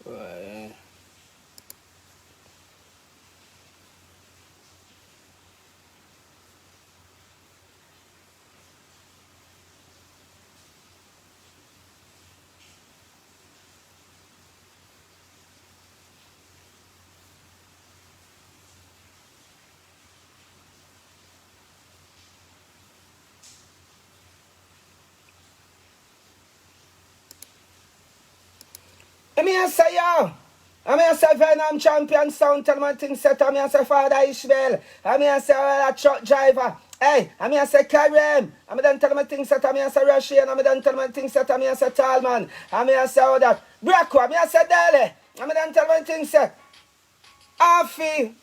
Right. I mean, I say, yo. I mean, I say, Venom champion sound, tell my thing set. I mean, I say, Father Ishmael. I mean, I say, a truck driver. Hey, I mean, I say, Karim. I mean, then tell my thing set. I mean, I say, Russian. I mean, then tell my thing set. I mean, I say, Talman. I mean, I say, all that. Bracco. I mean, I say, Dele. I mean, then tell my thing set. Afi.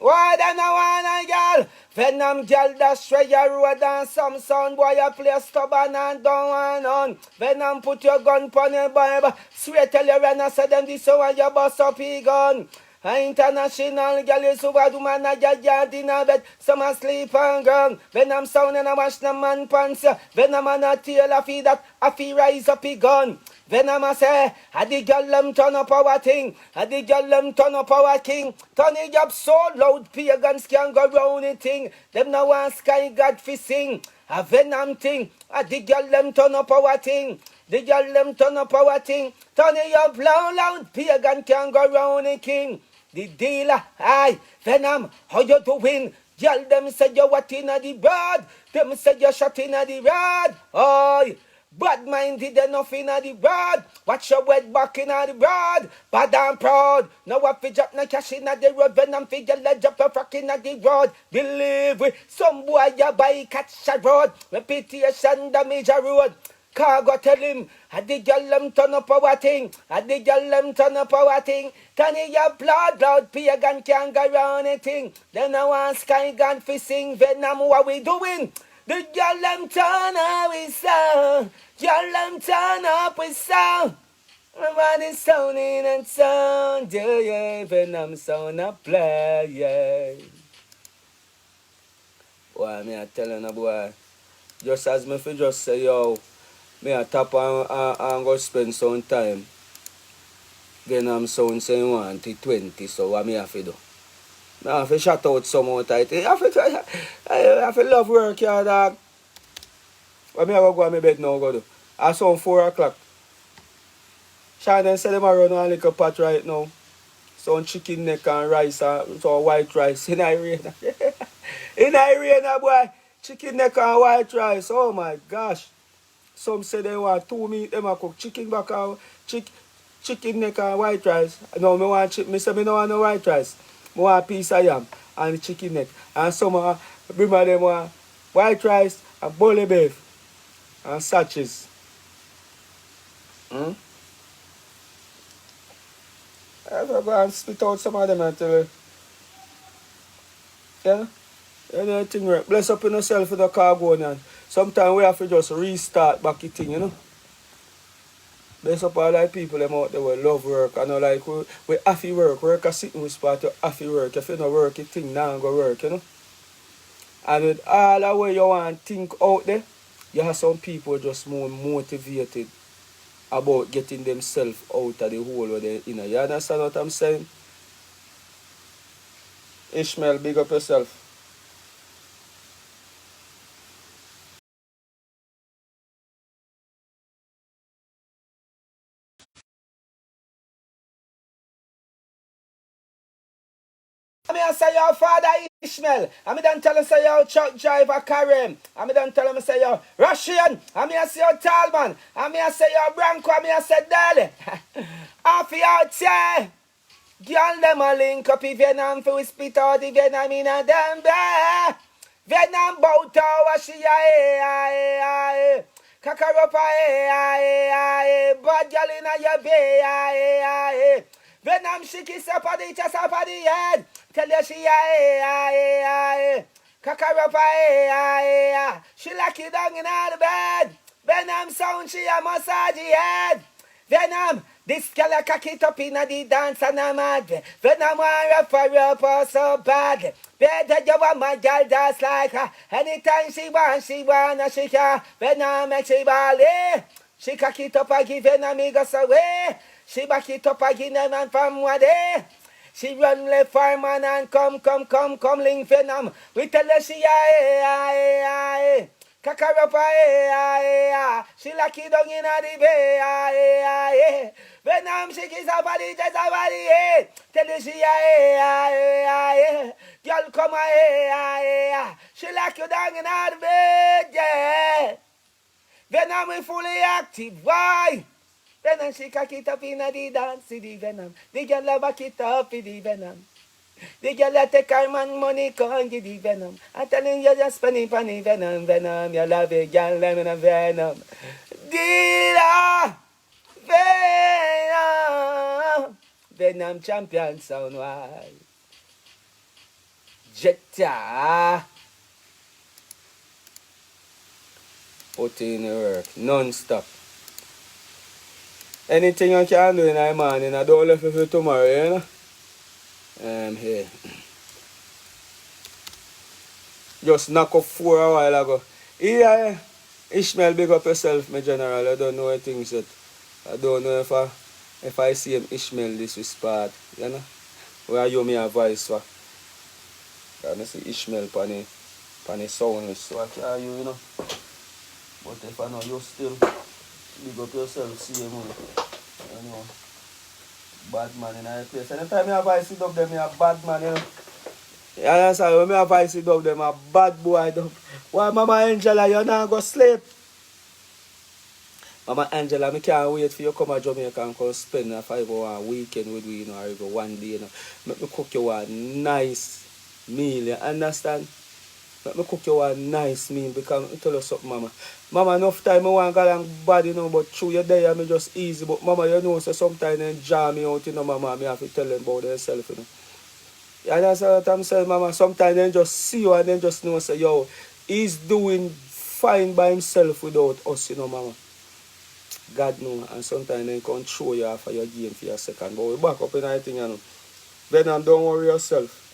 Why then no one a girl? Venom girl dash where you road and some sound boy you play stubborn and don't want on. Venom put your gun pon your boy. Swear tell you when I say them this one you bust up he gun. A international girl is over do man a yard in a bed. Some asleep on ground. Venom sound and I wash the man pants. Venom and a tail a feed that a fee rise up he gun. Venom a say, a the girl them turn up our thing. A the girl them turn up our king. Turn it up so loud, pagans can go round it thing. Them no want sky god fi sing. A Venom thing. A the girl them turn up our thing. The girl them turn up our thing. Turn it up loud, pagan can go round the king. The dealer, aye, Venom, how you doing? Girl them say you what inna the broad. Them say you shot inna the rod. Oi. Bad minded enough in the road. Watch your wet back in the road. Bad and proud. Now I fi drop no cash in the road. Venom fi get ledge up a frack in the road. Believe we. Some boy ya buy catch a road. Reputation damage a road. Khago tell him, I the girl them turn up our thing. I the girl them turn up our thing. Can you your blood loud pagan can't go round anything. Then I want sky gun fi sing Venom what we doing. The girl them turn up with sound. Girl them turn up with sound. Everybody sounding and sound. Yeah, yeah. Venom sound a play, yeah. Boy, me a telling a boy. Just as me fi just say, yo. Me a tap and go spend some time. Venom sound say you want it 20. So what me have to do? Me have to shout out some more tight. I have to love work, yeah, dog. What me have to go to my bed now, go do? I saw 4 o'clock. Shannon said them a run a little pot right now. Some chicken neck and rice and some white rice in Irene. In Irene, boy. Chicken neck and white rice. Oh my gosh. Some say they want 2 meat, them a cook chicken back and chicken neck and white rice. No, me say me no want no white rice. I want a piece of yam and chicken neck. And some bring them want white rice and bully beef and sachets. Hmm? I have to go and spit out some of them and tell you. Yeah? Anything right. Bless up in yourself with the Khagonians. Sometimes we have to just restart back the thing, you know. Bless up all like people them out there will love work. I know like we have to work. Work a sitting with spot you have to work. If you don't work, the thing now go work, you know. And with all the way you want to think out there, you have some people just more motivated about getting themselves out of the hole where they're in. You understand what I'm saying? Ishmael, big up yourself. I mean, I say your father Ishmael. I mean, don't tell him say your truck driver Karim. I mean, don't tell him say your Russian. I mean, I say your Talman. I mean, I say your Branco. I mean, I say Dele. Half your say. Girl, them a link up if Venom for we spit out the Venom in a damn bear. Venom bout our she a Kakaropa bad girl in a your bay Venom she kiss up at the chest up at the head. Tell you she Kakaropa she lock you down in the bed. Venom sound she a massage head. Venom, this girl a cock it up in the dance and I'm mad. Venom want up so bad. Better you want my girl just like her. Anytime she want, she can. Venom make she bally. She cock it up and give Venom he goes away. She back it up again, man, from one day. She run left for man and come, link Venom. We tell her she aye. Kakarapa aye. She lucky down in the bay aye. Venom she gives her body, just her body Tell her she aye. Girl come aye. She lock you down in the bed, yeah. Venom is fully active, why? Venom she cock it up in the dance, the Venom. The girl back it up in the Venom. The girl take her man money, can't give the Venom. I'm telling you, just spending funny Venom. You love it, girl, let me know Venom. Dealer, Venom champion sound, why? Jetta. Put in the work, non-stop. Anything I can do in the morning, I don't left it for tomorrow, you know? I'm here. Just knock up 4 a while ago. Yeah, Ishmael, big up yourself, my general. I don't know things yet. I don't know if I see him Ishmael this respect, you know? Where you me a voice for? I see Ishmael pan the sound, so I can't you know? But if I know you still big up yourself, see him, you know. Bad man in a place. Anytime I have voice it up them, a bad man, you know. You understand? When I have voice it up them, a bad boy. Why Mama Angela, you not go sleep? Mama Angela, I can't wait for you to come to Jamaica and come spend a 5-hour weekend with me, you know, or go one day, you know. Make me cook you a nice meal, you understand? Let me cook you a nice meal because I tell you something, Mama. Mama, enough time I want to go along bad, you know, but through your day, I'm just easy. But Mama, you know, so sometimes they jam me out, you know, Mama, I have to tell them about themselves, you know. Yeah, that's what I'm saying, Mama. Sometimes they just see you and they just know, say, yo, he's doing fine by himself without us, you know, Mama. God knows. And sometimes they can throw you off of your game for your second. But we back up in everything, you know. Venom, don't worry yourself.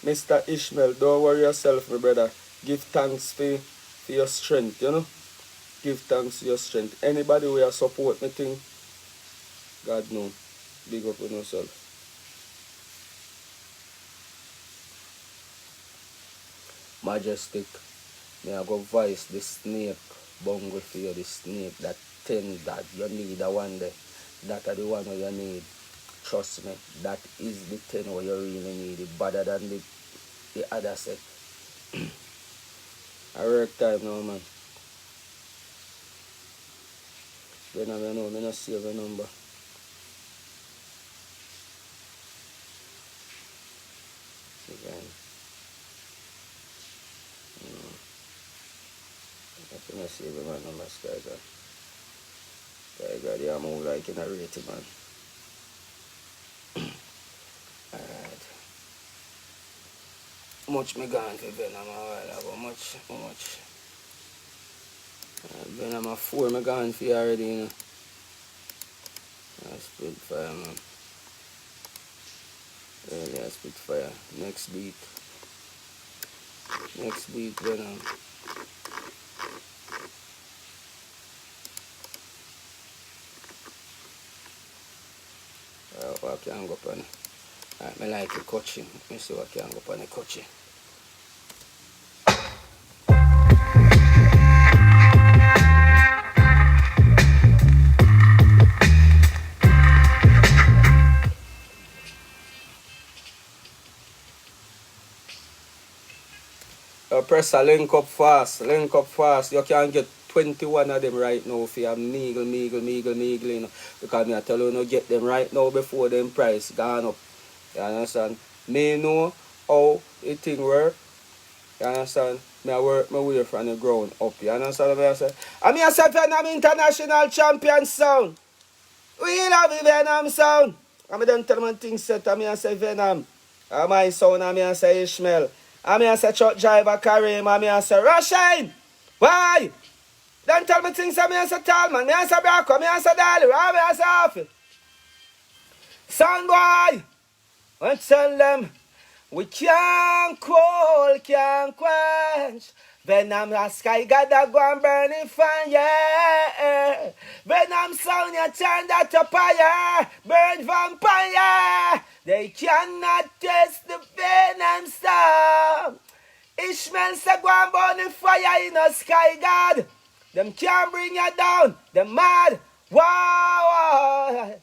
Mr. Ishmael, don't worry yourself, my brother. Give thanks for your strength, you know. Give thanks for your strength. Anybody who will support me thing, God knows. Big up on yourself. Majestic, may I go voice the snake bungle for you, the snake, that 10 that you need, the one day. That are the one you need. Trust me, that is the 10 what you really need. It better than the other set. I work time now, man. Then I know, I don't save a number. Again. I don't save my number, guys. Guys, I'm move like in a rating, man. Alright. Much me gone for Venom a while ago. Much. Venom a 4 me gone for already, you know. Spitfire, man. Earlier Spitfire. Next beat, Venom. I can go up on it. Alright, I like the coaching. Let me see what I can go up on the coaching. Press a link up fast. You can get 21 of them right now for your meagle, you know. Because I tell you, no, get them right now before them price gone up. You understand? Me know how the thing work. You understand? Me work my way from the ground up. You understand what I say? I mean, I say Venom International Champion Sound. We love the Venom Sound. I mean, don't tell me things set. I mean, I say Venom. My sound, I mean, I say Ishmael. I mean, I say truck driver Kareem. I mean, I say Rushine. Why? Don't tell me things. I mean, I say Talman. I say Braco. I mean, I say Dolly. I mean, I say Alfie. Sound boy. I tell them we can't call, can't quench. Venom a sky God a go and burn in fire. Venom sound you turn that to fire. Burn vampire. They cannot test the venom sound. Ishmael say go and burn in fire in the sky God. Them can't bring you down. Them mad. Wow.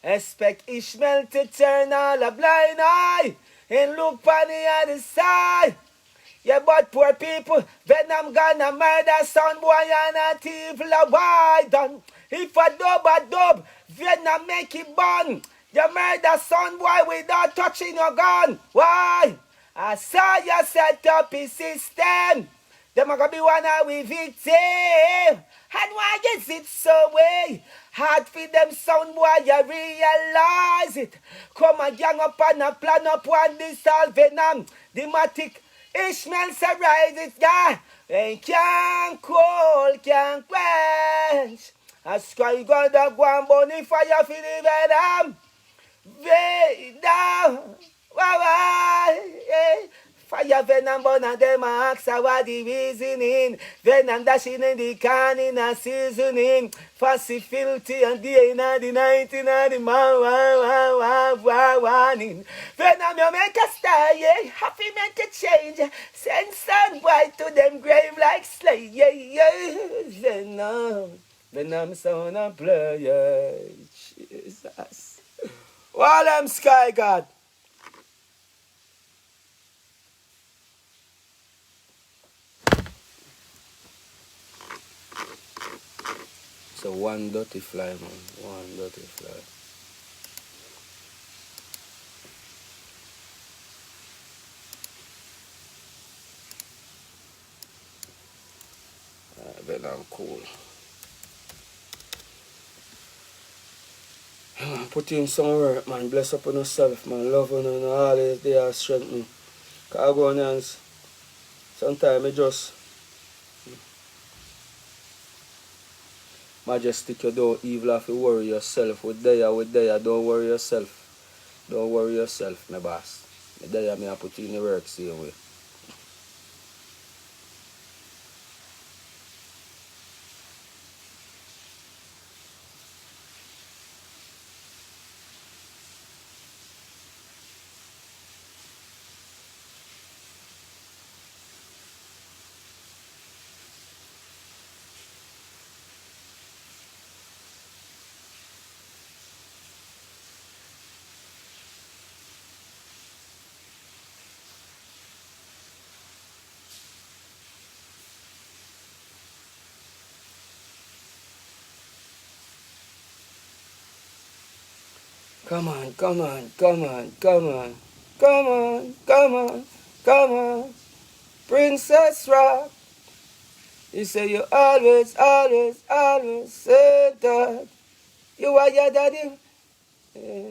Expect Ishmael to turn all a blind eye and look on the other side. Yeah, but poor people, Venom gonna murder son boy and a thief. Why done? If a dub, Venom make it burn. You murder son boy without touching your gun. Why? I saw you set up a system. Them gonna be one of we victim. And why is it so way? Hard for them sound boy, you realize it. Come and gang up and a plan up one this all Venom. The matic Ishmael say rise it, yeah. And can't cold, can't quench. A sky God a go and burn fire for the Venom. Venom. Why? Fire Venom burn and them ask what the reasoning. Venom dashing in the can in a seasoning. Fussy, filthy and day in the night in the warning. Venom you make a star, yeah. Happy make a change. Send sun boy to them grave like slay, yeah, yeah. Venom sound a player. Jesus. All them sky God. So one dirty fly, man. One dirty fly. Venom cool. Put in some work, man. Bless up on yourself, man. Love on and always there strength me. Khagonians. Sometimes I just majestic you don't evil have to worry yourself. With there, don't worry yourself. Don't worry yourself, my boss. There me I put you in the work same way. Come on, come on, come on, come on, come on, come on, come on. Princess Rock. You say you always, always, always say that you are your daddy. Yeah.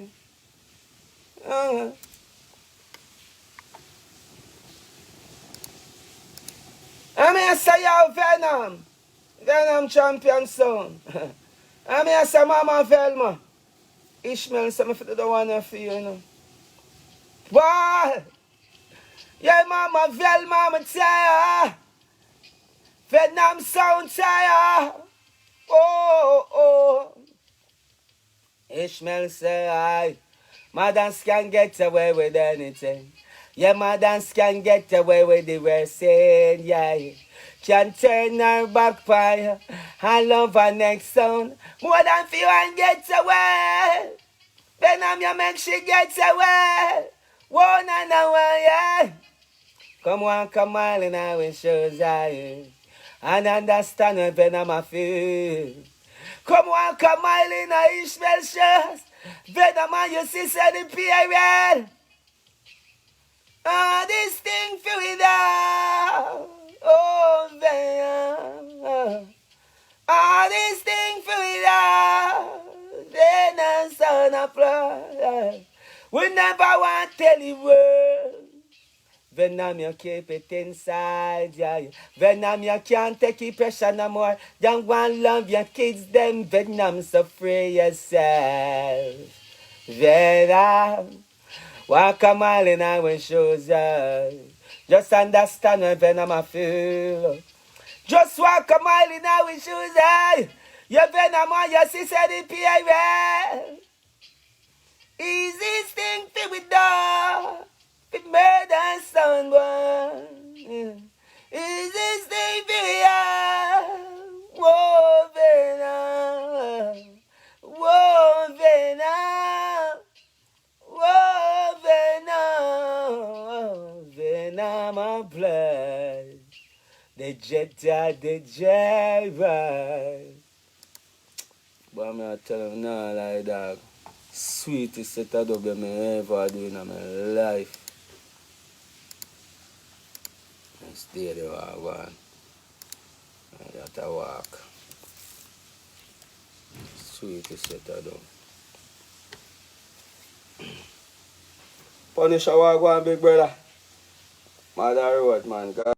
I mean, I say you Venom. Venom champion sound. I mean, I say Mama Velma. Ishmael say me for the one for you, you know. Why? Yeah, Mama Velma, me tell ya. Venom sound tell ya. Oh. Ishmael say aye. Mothers can get away with anything. Yeah, mothers can get away with the worst sin, yeah. Can turn her back fire. I love her next son. More than few and get away. Venom you make she get away. One and a one, yeah. Come on, come on, and I will show you. And understand what Venom I feel. Come on, come on, in a Ishmael shows. Venom and you see the period. This thing feel it out. Oh, Venom. This thing feel it out. Then I sound of blood. We never want to tell you word. Venom, you keep it inside, yeah. Venom, you can't take the pressure no more. Don't want to love your kids, then Venom, so free yourself. Venom, walk a mile in our shoes, yeah. Just understand when Venom I feel. Just walk a mile in our shoes, eh? Your Venom on your sister the PIL. Easiest thing to be done. With murder someone. Yeah. Easiest thing to be done. Whoa, Venom. Whoa, Venom. Whoa, Venom. Venom a blood. The Jedi, the Jedi. But I'm not telling you now like that. Sweetest set of dub I ever do in my life. And stay there one. I got to walk. Sweetest set of dub. Punish a walk one big brother. Mother road man.